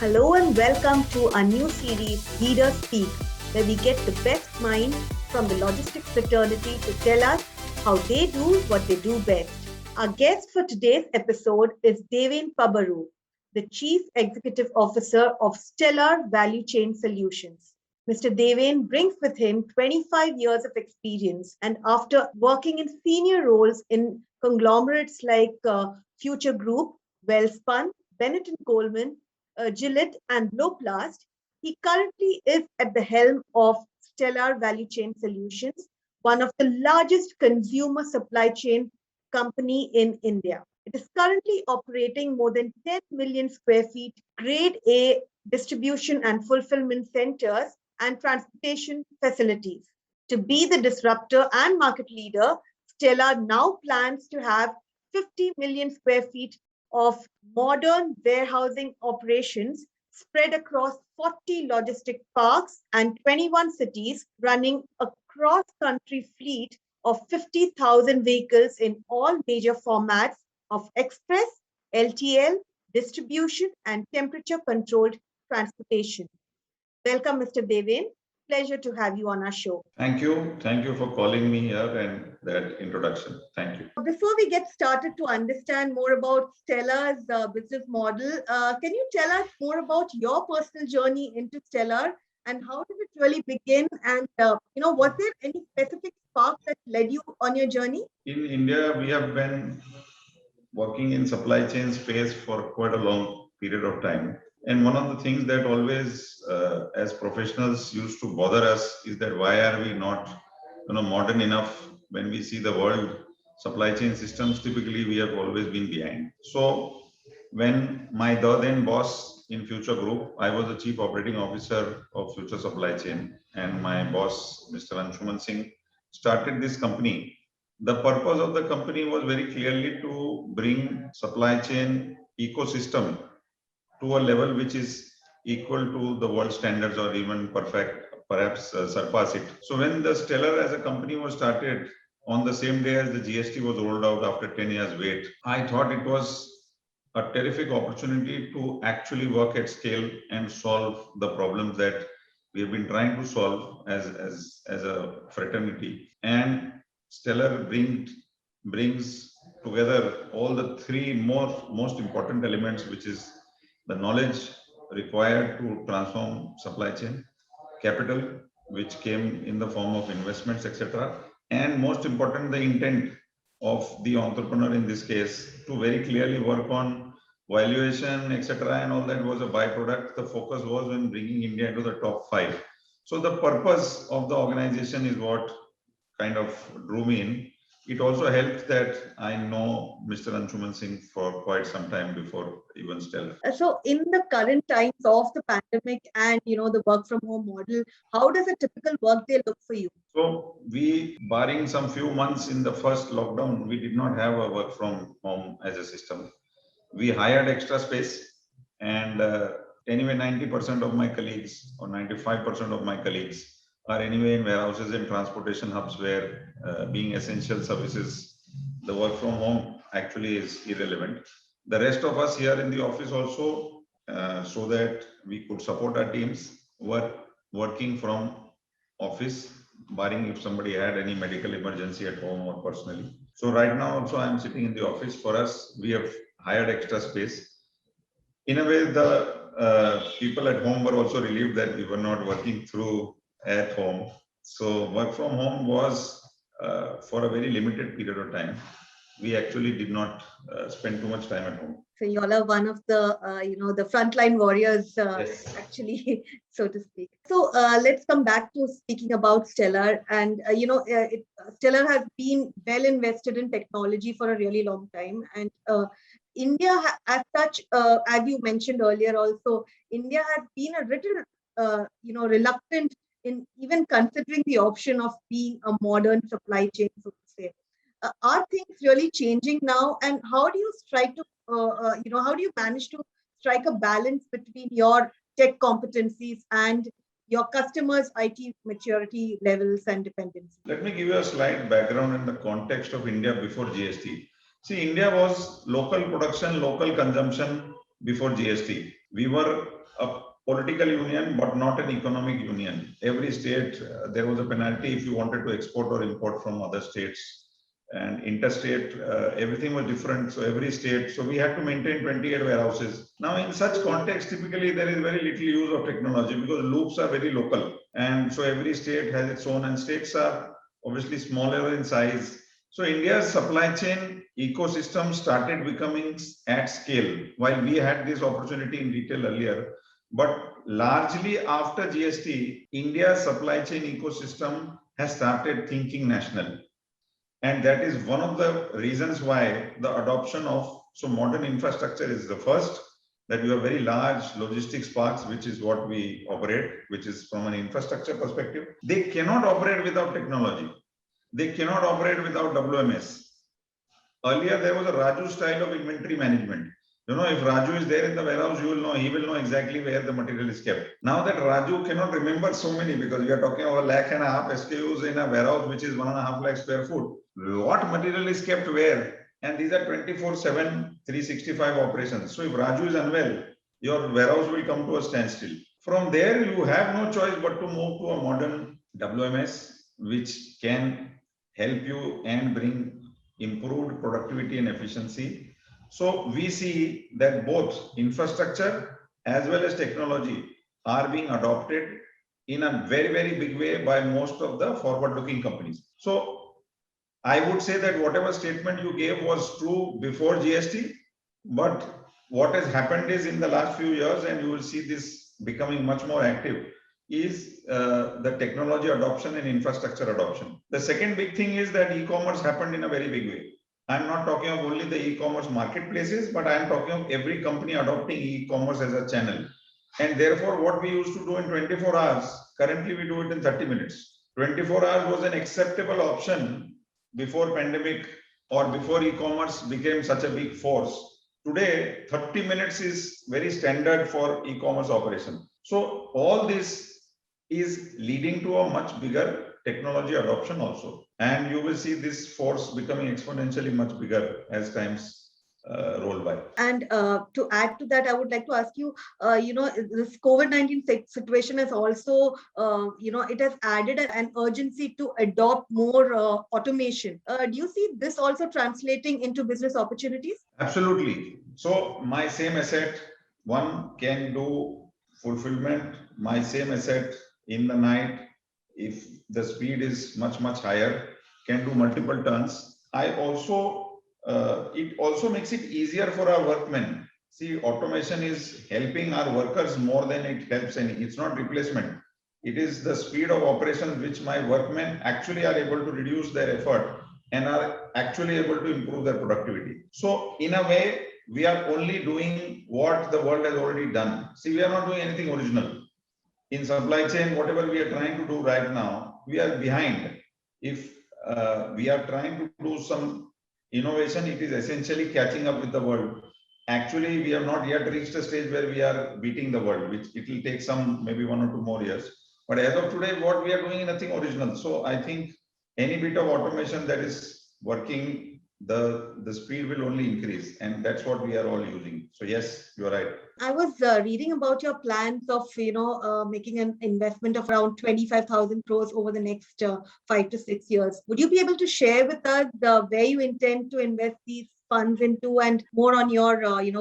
Hello and welcome to our new series, Leaders Speak, where we get the best minds from the logistics fraternity to tell us how they do what they do best. Our guest for today's episode is Devin Pabaru, the Chief Executive Officer of Stellar Value Chain Solutions. Mr. Devin brings with him 25 years of experience, and after working in senior roles in conglomerates like Future Group, Wellspun, Bennett and Coleman, Gillette, and Loplast, he currently is at the helm of Stellar Value Chain Solutions, one of the largest consumer supply chain company in India. It is currently operating more than 10 million square feet grade A distribution and fulfillment centers and transportation facilities. To be the disruptor and market leader, Stellar now plans to have 50 million square feet of modern warehousing operations spread across 40 logistic parks and 21 cities, running a cross-country fleet of 50,000 vehicles in all major formats of express, LTL, distribution, and temperature-controlled transportation. Welcome, Mr. Devin. Pleasure to have you on our show. Thank you. Thank you for calling me here and that introduction. Thank you. Before we get started to understand more about Stellar's business model, can you tell us more about your personal journey into Stellar and how did it really begin? And, was there any specific spark that led you on your journey? In India, we have been working in supply chain space for quite a long period of time. And one of the things that always, as professionals, used to bother us is that why are we not, modern enough? When we see the world supply chain systems, typically we have always been behind. So when my then boss in Future Group, I was the chief operating officer of Future Supply Chain, and my boss, Mr. Anshuman Singh, started this company. The purpose of the company was very clearly to bring supply chain ecosystem to a level which is equal to the world standards or even perfect, perhaps surpass it. So when the Stellar as a company was started on the same day as the GST was rolled out after 10 years wait, I thought it was a terrific opportunity to actually work at scale and solve the problems that we have been trying to solve as a fraternity. And Stellar brings together all the three most important elements, which is the knowledge required to transform supply chain, capital, which came in the form of investments, etc., and most important, the intent of the entrepreneur in this case to very clearly work on valuation, etc., and all that was a byproduct. The focus was on bringing India into the top 5. So the purpose of the organization is what kind of drew me in. It also helped that I know Mr. Anshuman Singh for quite some time before even Stellar. So in the current times of the pandemic and, the work from home model, how does a typical workday look for you? So we, barring some few months in the first lockdown, we did not have a work from home as a system. We hired extra space, and anyway, 90% of my colleagues or 95% of my colleagues are anyway in warehouses and transportation hubs where being essential services, the work from home actually is irrelevant. The rest of us here in the office also, so that we could support our teams, were working from office, barring if somebody had any medical emergency at home or personally. So right now also I'm sitting in the office. For us, we have hired extra space. In a way, the people at home were also relieved that we were not working through at home. So work from home was for a very limited period of time. We actually did not spend too much time at home. So you all are one of the, the frontline warriors, Yes. actually, so to speak. So let's come back to speaking about Stellar. And, Stellar has been well invested in technology for a really long time. And India, as such, as you mentioned earlier also, India has been a little, reluctant in even considering the option of being a modern supply chain, so to say. Are things really changing now? And how do you strike to, how do you manage to strike a balance between your tech competencies and your customers' IT maturity levels and dependencies? Let me give you a slight background in the context of India before GST. See, India was local production, local consumption, before GST. We were a political union, but not an economic union. Every state, there was a penalty if you wanted to export or import from other states. And interstate, everything was different. So every state, so we had to maintain 28 warehouses. Now, in such context, typically there is very little use of technology because loops are very local. And so every state has its own, and states are obviously smaller in size. So India's supply chain ecosystem started becoming at scale while we had this opportunity in retail earlier. But largely after GST, India's supply chain ecosystem has started thinking national. And that is one of the reasons why the adoption of, so modern infrastructure is the first, that you have very large logistics parks, which is what we operate, which is from an infrastructure perspective. They cannot operate without technology. They cannot operate without WMS. Earlier, there was a Raju style of inventory management. You know, if Raju is there in the warehouse, you will know, he will know exactly where the material is kept. Now that Raju cannot remember so many, because we are talking about 1.5 lakh SKUs in a warehouse, which is 1.5 lakh square foot. What material is kept where? And these are 24/7, 365 operations. So if Raju is unwell, your warehouse will come to a standstill. From there, you have no choice but to move to a modern WMS, which can help you and bring improved productivity and efficiency. So we see that both infrastructure as well as technology are being adopted in a very, very big way by most of the forward-looking companies. So I would say that whatever statement you gave was true before GST, but what has happened is in the last few years, and you will see this becoming much more active, is the technology adoption and infrastructure adoption. The second big thing is that e-commerce happened in a very big way. I'm not talking of only the e-commerce marketplaces, but I'm talking of every company adopting e-commerce as a channel. And therefore, what we used to do in 24 hours, currently we do it in 30 minutes. 24 hours was an acceptable option before pandemic or before e-commerce became such a big force. Today, 30 minutes is very standard for e-commerce operation. So all this is leading to a much bigger technology adoption also. And you will see this force becoming exponentially much bigger as times roll by. And to add to that, I would like to ask you, this COVID-19 situation has also, it has added an urgency to adopt more automation. Do you see this also translating into business opportunities? Absolutely. So my same asset, one can do fulfillment, my same asset in the night, if the speed is much, much higher, can do multiple turns. It also makes it easier for our workmen. See, automation is helping our workers more than it helps any. It's not replacement. It is the speed of operations which my workmen actually are able to reduce their effort and are actually able to improve their productivity. So in a way, we are only doing what the world has already done. See, we are not doing anything original. In supply chain, whatever we are trying to do right now, we are behind. If we are trying to do some innovation, it is essentially catching up with the world. Actually, we have not yet reached a stage where we are beating the world, which it will take some maybe 1 or 2 more years. But as of today, what we are doing is nothing original. So I think any bit of automation that is working, the speed will only increase, and that's what we are all using. So yes, you're right. I was reading about your plans of making an investment of around 25,000 crores over the next 5 to 6 years. Would you be able to share with us where you intend to invest these funds into, and more on your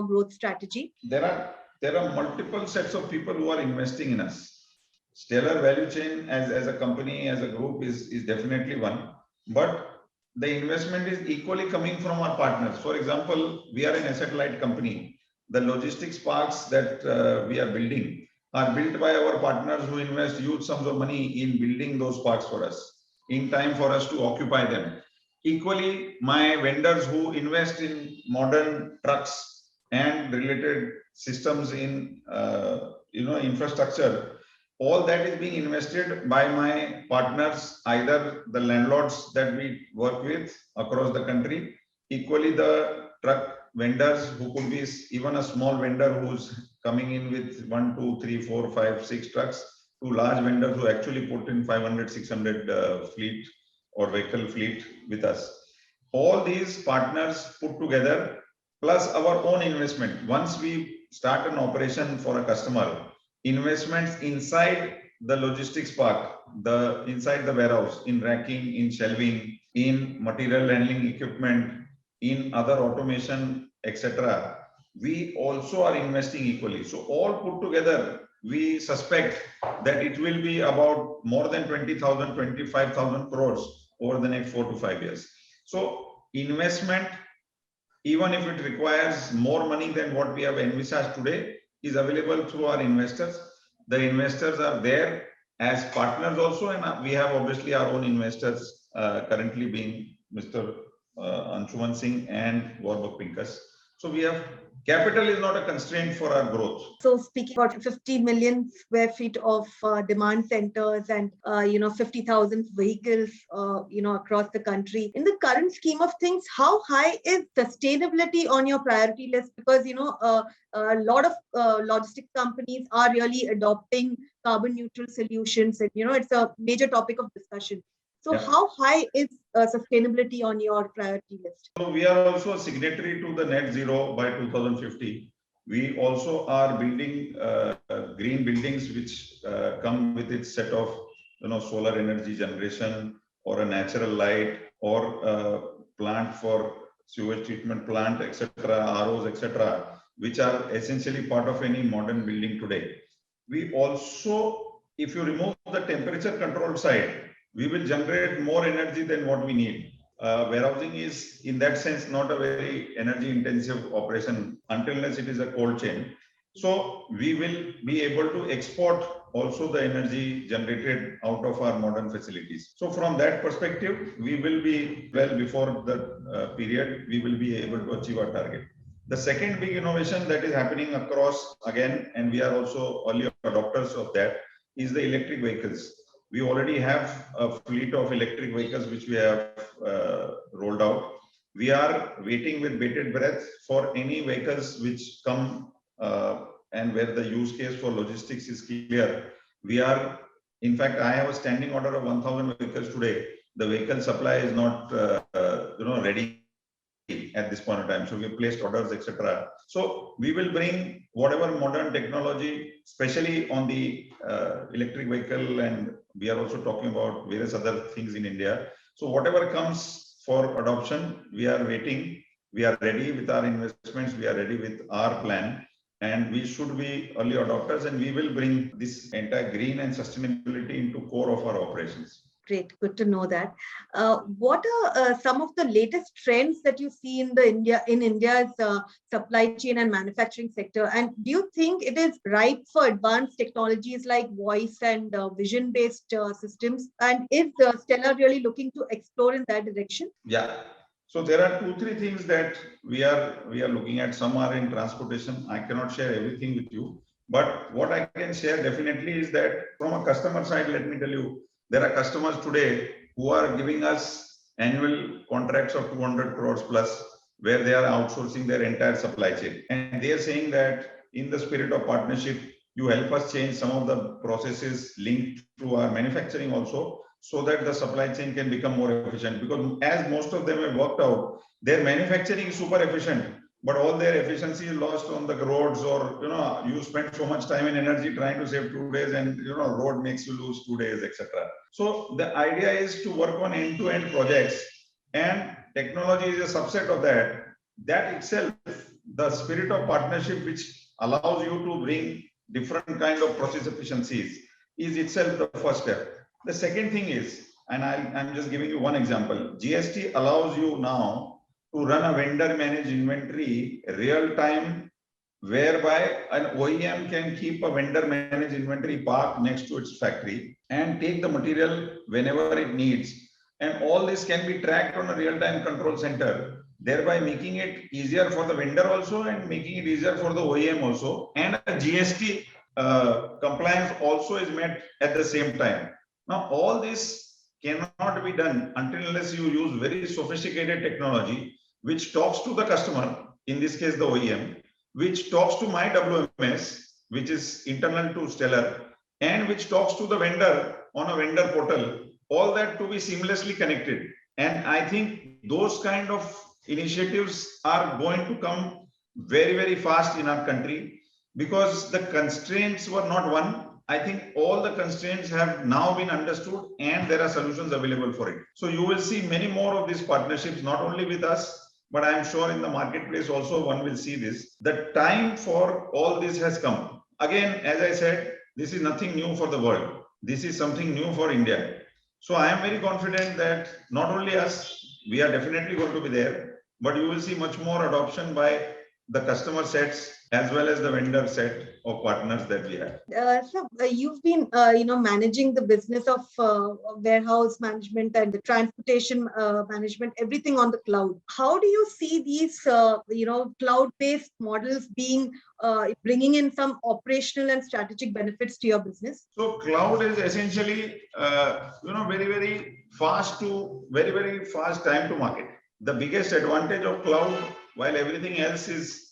growth strategy? There are multiple sets of people who are investing in us. Stellar Value Chain as a company, as a group is definitely one, but the investment is equally coming from our partners. For example, we are an asset-light company. The logistics parks that we are building are built by our partners who invest huge sums of money in building those parks for us, in time for us to occupy them. Equally, my vendors who invest in modern trucks and related systems in infrastructure, all that is being invested by my partners, either the landlords that we work with across the country, equally the truck vendors who could be even a small vendor who's coming in with 1, 2, 3, 4, 5, 6 trucks, to large vendors who actually put in 500, 600 fleet or vehicle fleet with us. All these partners put together, plus our own investment. Once we start an operation for a customer, investments inside the logistics park, inside the warehouse, in racking, in shelving, in material handling equipment, in other automation, etc., we also are investing equally. So all put together, we suspect that it will be about more than 20,000, 25,000 crores over the next 4 to 5 years. So investment, even if it requires more money than what we have envisaged today, is available through our investors. The investors are there as partners also, and we have obviously our own investors currently being Mr. Anshuman Singh and Warburg Pincus. So we have capital is not a constraint for our growth. So speaking about 50 million square feet of demand centers and 50,000 vehicles across the country. In the current scheme of things, how high is sustainability on your priority list? Because a lot of logistics companies are really adopting carbon neutral solutions, and it's a major topic of discussion. So Yeah. How high is sustainability on your priority list? So we are also a signatory to the net zero by 2050. We also are building green buildings which come with its set of solar energy generation or a natural light or a plant for sewage treatment plant, etc., ROs, etc., which are essentially part of any modern building today. We also, if you remove the temperature control side, we will generate more energy than what we need. Warehousing is, in that sense, not a very energy intensive operation until unless it is a cold chain. So we will be able to export also the energy generated out of our modern facilities. So from that perspective, we will be well before the period, we will be able to achieve our target. The second big innovation that is happening across again, and we are also early adopters of that, is the electric vehicles. We already have a fleet of electric vehicles which we have rolled out. We are waiting with bated breath for any vehicles which come and where the use case for logistics is clear. We are, in fact, I have a standing order of 1,000 vehicles today. The vehicle supply is not ready at this point in time. So we have placed orders, etc. So we will bring whatever modern technology, especially on the electric vehicle, and we are also talking about various other things in India. So whatever comes for adoption, we are waiting. We are ready with our investments. We are ready with our plan. And we should be early adopters, and we will bring this entire green and sustainability into core of our operations. Great, good to know that. What are some of the latest trends that you see in India's supply chain and manufacturing sector? And do you think it is ripe for advanced technologies like voice and vision-based systems? And is Stellar really looking to explore in that direction? Yeah. So there are 2-3 things that we are looking at. Some are in transportation. I cannot share everything with you, but what I can share definitely is that from a customer side, let me tell you, there are customers today who are giving us annual contracts of 200 crores plus, where they are outsourcing their entire supply chain. And they are saying that in the spirit of partnership, you help us change some of the processes linked to our manufacturing also, so that the supply chain can become more efficient. Because as most of them have worked out, their manufacturing is super efficient, but all their efficiency is lost on the roads, or you spend so much time and energy trying to save 2 days, and road makes you lose 2 days, etc. So the idea is to work on end-to-end projects, and technology is a subset of that. That itself, the spirit of partnership, which allows you to bring different kind of process efficiencies, is itself the first step. The second thing is, and I'm just giving you one example, GST allows you now to run a vendor managed inventory real time, whereby an OEM can keep a vendor managed inventory park next to its factory and take the material whenever it needs. And all this can be tracked on a real time control center, thereby making it easier for the vendor also and making it easier for the OEM also. And a GST compliance also is met at the same time. Now, all this cannot be done until unless you use very sophisticated technology, which talks to the customer, in this case, the OEM, which talks to my WMS, which is internal to Stellar, and which talks to the vendor on a vendor portal, all that to be seamlessly connected. And I think those kind of initiatives are going to come very, very fast in our country. because the constraints were not one. I think all the constraints have now been understood and there are solutions available for it. So you will see many more of these partnerships, not only with us, but I'm sure in the marketplace also one will see this. The time for all this has come. Again, as I said, this is nothing new for the world. This is something new for India. So I am very confident that not only us, we are definitely going to be there, but you will see much more adoption by the customer sets as well as the vendor set of partners that we have. You've been, managing the business of warehouse management and the transportation management, everything on the cloud. How do you see these, cloud-based models being bringing in some operational and strategic benefits to your business? So cloud is essentially, very, very fast very fast time to market. The biggest advantage of cloud, while everything else is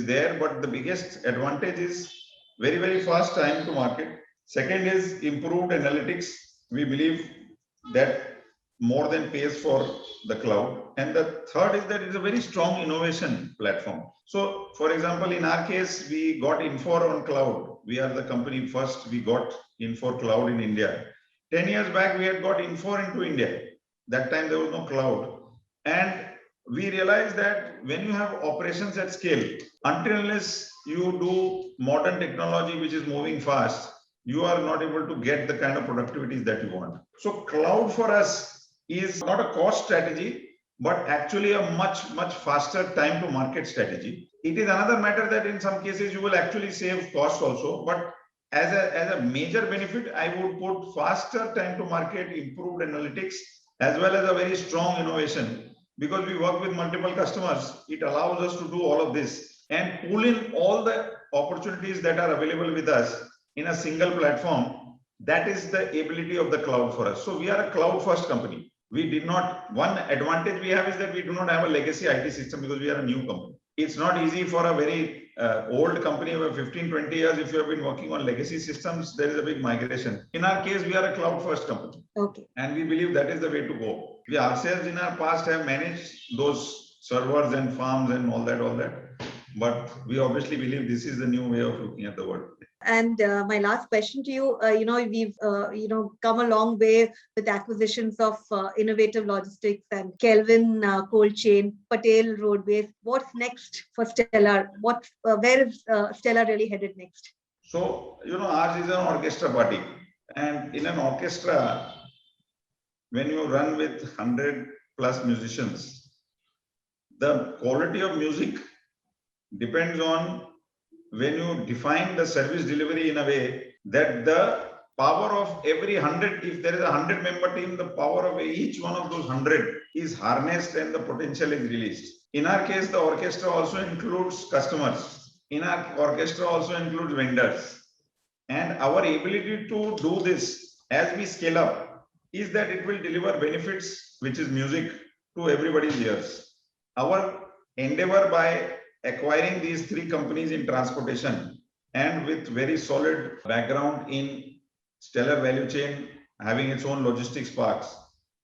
there, but the biggest advantage is very, very fast time to market. Second is improved analytics. We believe that more than pays for the cloud. And the third is that it's a very strong innovation platform. So for example, in our case, we got Infor on cloud. We are the company first, we got Infor cloud in India. 10 years back, we had got Infor into India. That time there was no cloud. And we realized that when you have operations at scale, until unless you do modern technology, which is moving fast, you are not able to get the kind of productivities that you want. So cloud for us is not a cost strategy, but actually a much, much faster time to market strategy. It is another matter that in some cases you will actually save cost also, but as a major benefit, I would put faster time to market, improved analytics, as well as a very strong innovation. Because we work with multiple customers, it allows us to do all of this and pull in all the opportunities that are available with us in a single platform. That is the ability of the cloud for us. So we are a cloud first company. We did not, one advantage we have is that we do not have a legacy IT system because we are a new company. It's not easy for a very old company over 15, 20 years. If you have been working on legacy systems, there is a big migration. In our case, we are a cloud first company. Okay. And we believe that is the way to go. We ourselves in our past have managed those servers and farms and all that. But we obviously believe this is the new way of looking at the world. And my last question to you, we've, come a long way with acquisitions of Innovative Logistics and Kelvin Cold Chain, Patel Roadways. What's next for Stellar? Where is Stellar really headed next? So, ours is an orchestra party. And in an orchestra, when you run with 100 plus musicians, the quality of music depends on when you define the service delivery in a way that the power of every 100, if there is a 100-member team, the power of each one of those 100 is harnessed and the potential is released. In our case, the orchestra also includes customers. In our orchestra also includes vendors. And our ability to do this as we scale up is that it will deliver benefits, which is music, to everybody's ears. Our endeavor by acquiring these three companies in transportation and with very solid background in Stellar value chain, having its own logistics parks,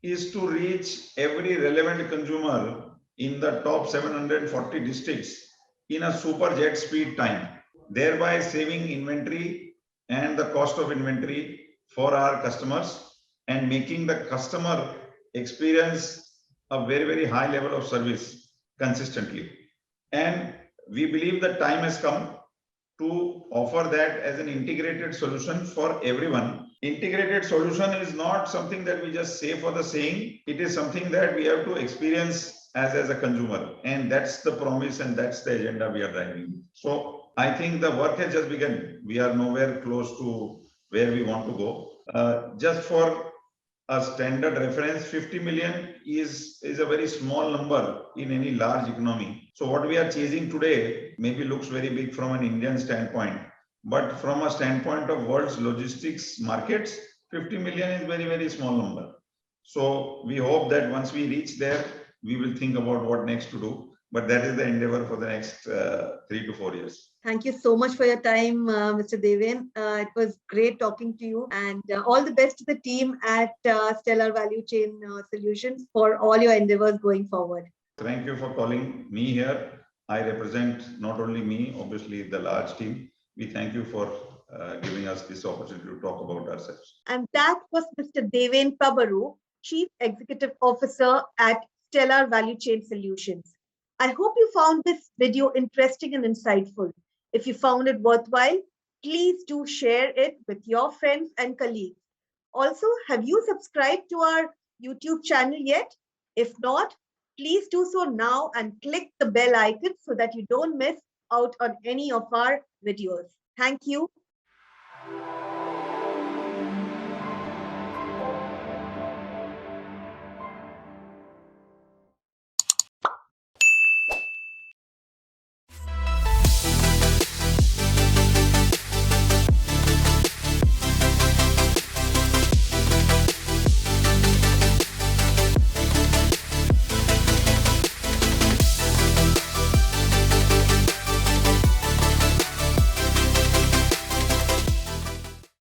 is to reach every relevant consumer in the top 740 districts in a super jet speed time, thereby saving inventory and the cost of inventory for our customers and making the customer experience a very, very high level of service consistently. And we believe the time has come to offer that as an integrated solution for everyone. Integrated solution is not something that we just say for the saying. It is something that we have to experience as a consumer. And that's the promise and that's the agenda we are driving. So I think the work has just begun. We are nowhere close to where we want to go. Just for a standard reference, 50 million is a very small number in any large economy. So what we are chasing today maybe looks very big from an Indian standpoint, but from a standpoint of world's logistics markets, 50 million is very, very small number. So we hope that once we reach there, we will think about what next to do. But that is the endeavor for the next 3 to 4 years. Thank you so much for your time, Mr. Deven. It was great talking to you, and all the best to the team at Stellar Value Chain Solutions for all your endeavors going forward. Thank you for calling me here. I represent not only me, obviously the large team. We thank you for giving us this opportunity to talk about ourselves. And that was Mr. Deven Pabaru, Chief Executive Officer at Stellar Value Chain Solutions. I hope you found this video interesting and insightful. If you found it worthwhile, please do share it with your friends and colleagues. Also, have you subscribed to our YouTube channel yet? If not, please do so now and click the bell icon so that you don't miss out on any of our videos. Thank you